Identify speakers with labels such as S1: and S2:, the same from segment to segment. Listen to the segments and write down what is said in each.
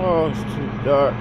S1: Oh, it's too dark.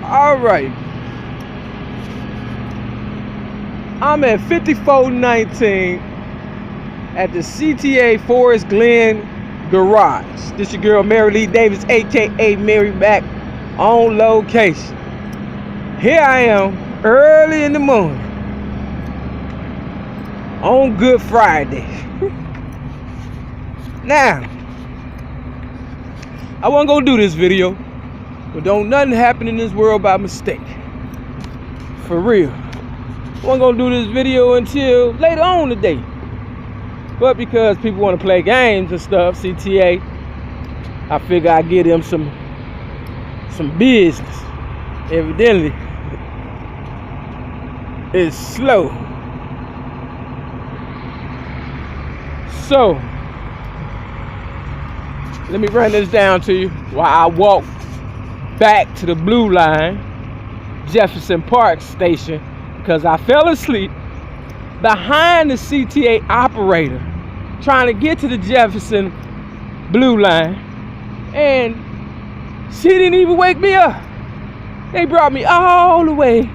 S1: All right, I'm at 5419 at the CTA Forest Glen Garage. This your girl Mary Lee Davis, aka Mary, back on location. Here I am early in the morning on Good Friday. Now, I wasn't gonna do this video, but don't nothing happen in this world by mistake. For real. I wasn't gonna do this video until later on today. But because people want to play games and stuff, CTA, I figure I'd give them some business. Evidently, it's slow. So, let me run this down to you while I walk back to the Blue Line, Jefferson Park station, because I fell asleep behind the CTA operator trying to get to the Jefferson Blue Line, and she didn't even wake me up. They brought me all the way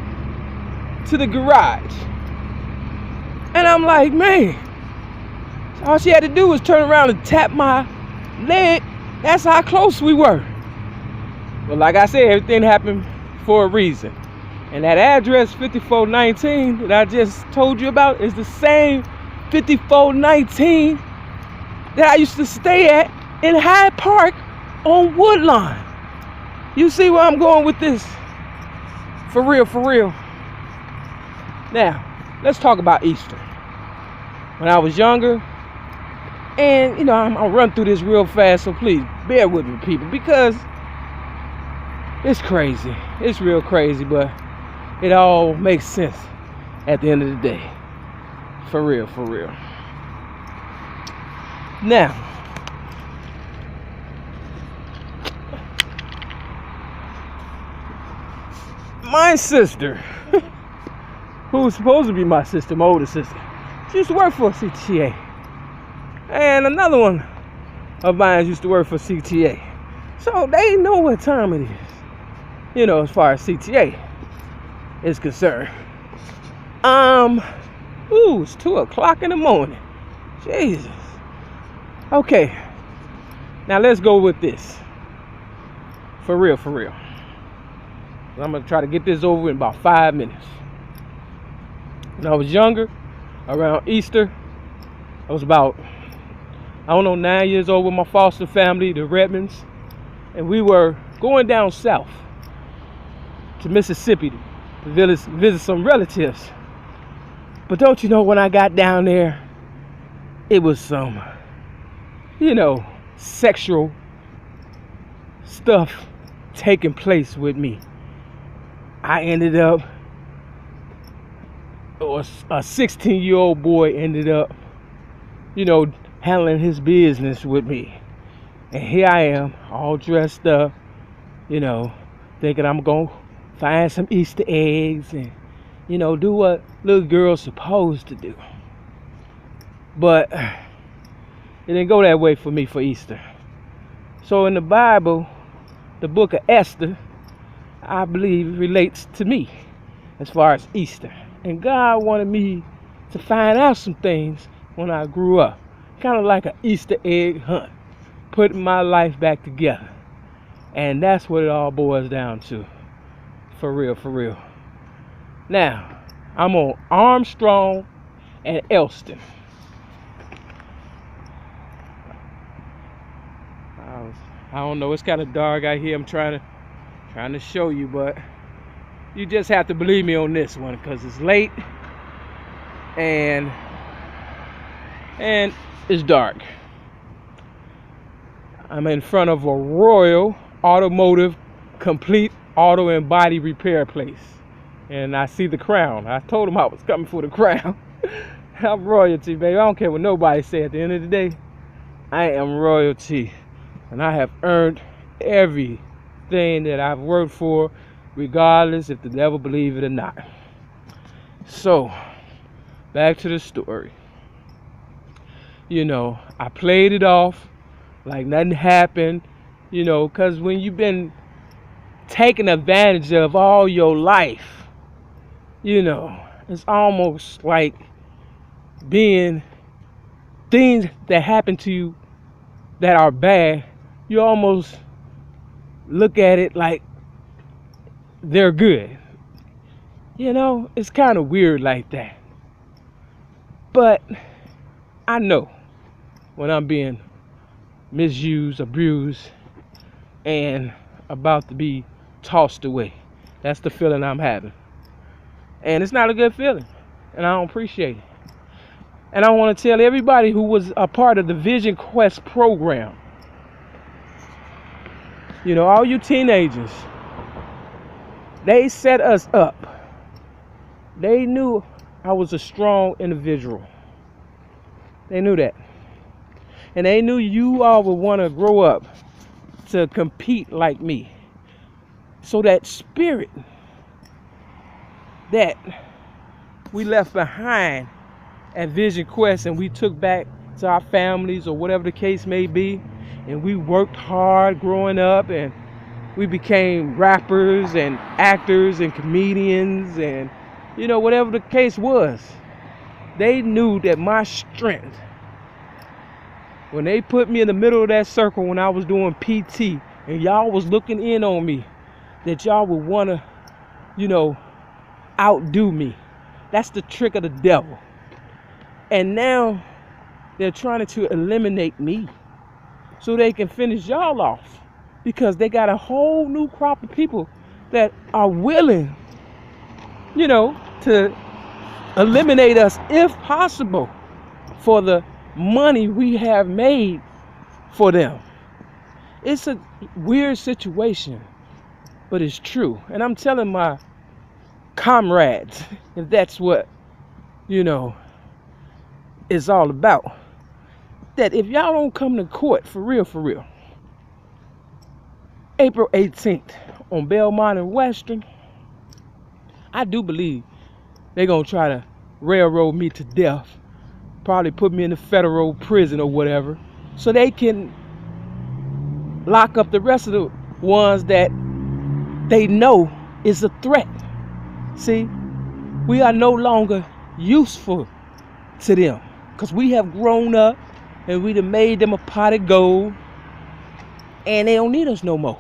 S1: to the garage, and I'm like, man, all she had to do was turn around and tap my leg. That's how close we were. But like I said, everything happened for a reason. And that address 5419 that I just told you about is the same 5419 that I used to stay at in Hyde Park on Woodlawn. You see where I'm going with this? For real, for real. Now, let's talk about Easter. When I was younger, and you know, I'll run through this real fast, so please bear with me, people, because it's crazy. It's real crazy, but it all makes sense at the end of the day. For real, for real. Now, my sister, who's supposed to be my sister, my older sister, she used to work for CTA. And another one of mine used to work for CTA. So they know what time it is, you know, as far as CTA is concerned. It's 2 o'clock in the morning. Jesus. Okay. Now let's go with this. For real, for real. I'm gonna try to get this over in about 5 minutes. When I was younger, around Easter, I was about, 9 years old with my foster family, the Redmonds, and we were going down south to Mississippi to visit some relatives. But don't you know, when I got down there, it was some, sexual stuff taking place with me. I ended up, or a 16-year-old boy ended up, handling his business with me. And here I am, all dressed up, thinking I'm going to find some Easter eggs and, do what little girls supposed to do. But it didn't go that way for me for Easter. So in the Bible, the book of Esther, I believe relates to me as far as Easter. And God wanted me to find out some things when I grew up. kind of like an Easter egg hunt, putting my life back together. And that's what it all boils down to. For real, for real. Now, I'm on Armstrong and Elston. I don't know, it's kind of dark out here. I'm trying to show you, but you just have to believe me on this one because it's late and it's dark. I'm in front of a Royal Automotive Complete Auto and Body Repair place, and I see the crown. I told them I was coming for the crown. I'm royalty, baby. I don't care what nobody say. At the end of the day, I am royalty, and I have earned everything that I've worked for, regardless if the devil believe it or not. So, back to the story. You know, I played it off like nothing happened, you know, because when you've been taken advantage of all your life, you know, it's almost like being things that happen to you that are bad, you almost look at it like they're good. You know, it's kind of weird like that. But I know when I'm being misused, abused, and about to be tossed away. That's the feeling I'm having. And it's not a good feeling. And I don't appreciate it. And I want to tell everybody who was a part of the Vision Quest program, you know, all you teenagers, they set us up. They knew I was a strong individual. They knew that. And they knew you all would want to grow up to compete like me. So that spirit that we left behind at Vision Quest and we took back to our families or whatever the case may be, and we worked hard growing up and we became rappers and actors and comedians and, you know, whatever the case was. They knew that my strength, when they put me in the middle of that circle when I was doing PT and y'all was looking in on me, that y'all would want to, you know, outdo me. That's the trick of the devil. And now they're trying to eliminate me so they can finish y'all off, because they got a whole new crop of people that are willing, you know, to eliminate us if possible for the money we have made for them. It's a weird situation, but it's true. And I'm telling my comrades, if that's what, you know, it's all about, that if y'all don't come to court for real, April 18th on Belmont and Western, I do believe they're going to try to railroad me to death, probably put me in the federal prison or whatever, so they can lock up the rest of the ones that they know is a threat. See, we are no longer useful to them because we have grown up and we done made them a pot of gold and they don't need us no more.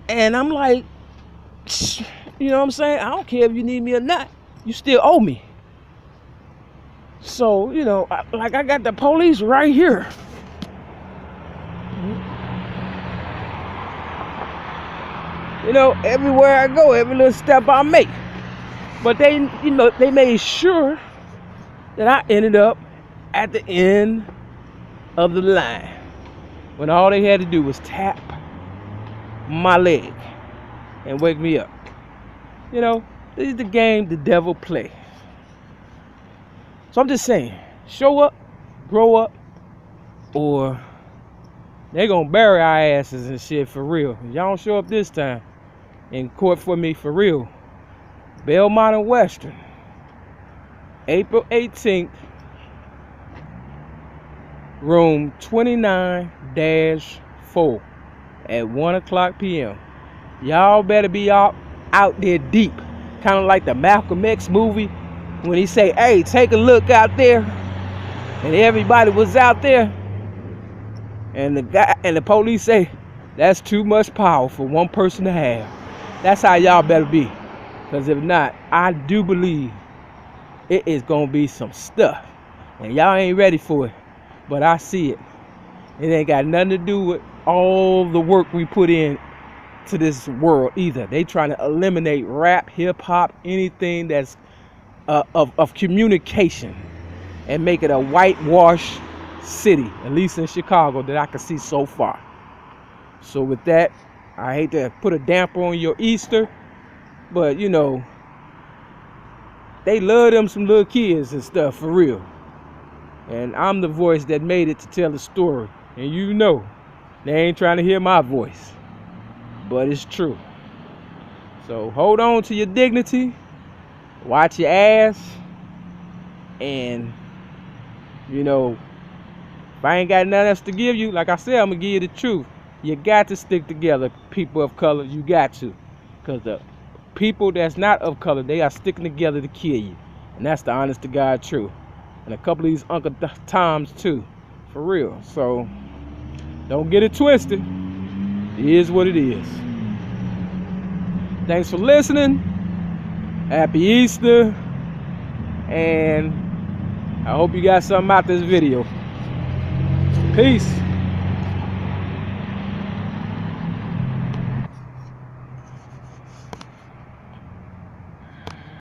S1: And I'm like, you know what I'm saying? I don't care if you need me or not. You still owe me. So, you know, I got the police right here. You know, everywhere I go, every little step I make. But they, you know, they made sure that I ended up at the end of the line when all they had to do was tap my leg and wake me up. You know, this is the game the devil play. So I'm just saying, show up, grow up, or they're gonna bury our asses and shit for real. If y'all don't show up this time in court for me for real, Belmont and Western, April 18th, room 29-4 at 1 o'clock p.m. Y'all better be out there deep, kind of like the Malcolm X movie when he say, hey, take a look out there. and everybody was out there, and the guy and the police say that's too much power for one person to have. That's how y'all better be, because if not, I do believe it is gonna be some stuff, and y'all ain't ready for it, but I see it. It ain't got nothing to do with all the work we put in to this world either. They trying to eliminate rap, hip-hop, anything that's of communication, and make it a whitewash city, at least in Chicago, that I can see so far. So with that, I hate to put a damper on your Easter, but you know, they love them some little kids and stuff, for real. And I'm the voice that made it to tell the story, and you know they ain't trying to hear my voice, but it's true. So hold on to your dignity, watch your ass, and you know, if I ain't got nothing else to give you, like I said, I'm gonna give you the truth. You got to stick together, people of color. You got to, because the people that's not of color, they are sticking together to kill you, and that's the honest to God truth. And a couple of these Uncle Toms too, for real. So don't get it twisted. It is what it is. Thanks for listening. Happy Easter, and I hope you got something out this video. Peace.